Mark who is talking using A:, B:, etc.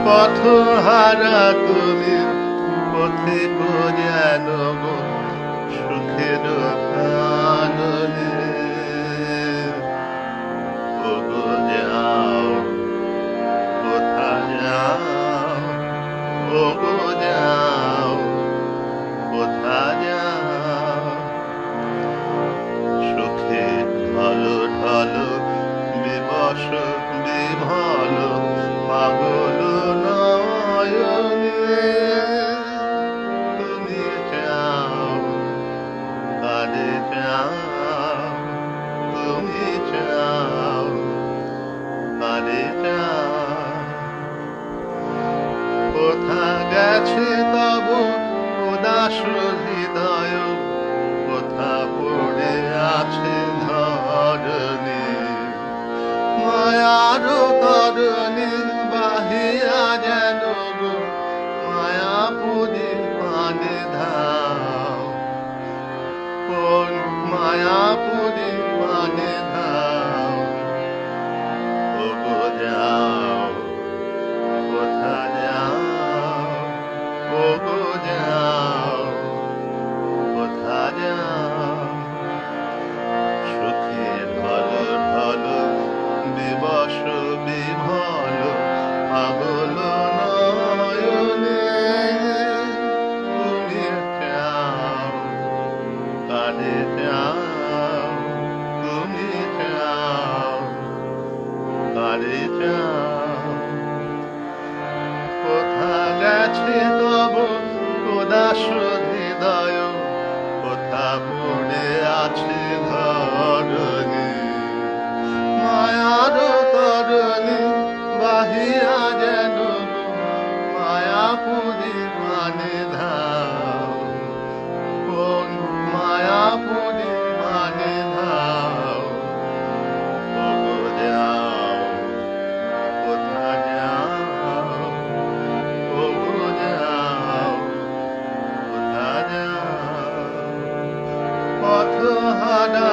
A: পথহারা তুমি পথিক যেন গো সুখের কাননে। ওগো যাও, কোথা যাও, ওগো যাও, কোথা যাও। সুখে ঢলো ঢলো বিবশ বিভল পাগল নয়নে। তুমি চাও, কারে চাও, তুমি চাও, কারে চাও। কোথা গেছে তব উদাস হৃদয়, কোথা পড়ে আছে ধরণী। মায়ার তরণী বাহিয়া যেন গো মায়াপুরী পানে ধাও। কোন মায়াপুরী পানে ধাও। ওগো যাও, কোথা যাও, ওগো যাও, কোথা যাও। সুখে ঢলো ঢলো বিবশ বিভল পাগল নয়নে। তুমি চাও, কারে চাও, তুমি চাও, কারে চাও। কোথা গেছে তব উদাস হৃদয়, কোথা পড়ে আছে ধরণী। মায়ার তরণী বাহিয়া যেন মায়াপুরী মানে ধাও। কোন মায়াপুরী মানে ধাও। ওগো যাও, কোথা যাও, ওগো যাও, কোথা যাও। পথহারা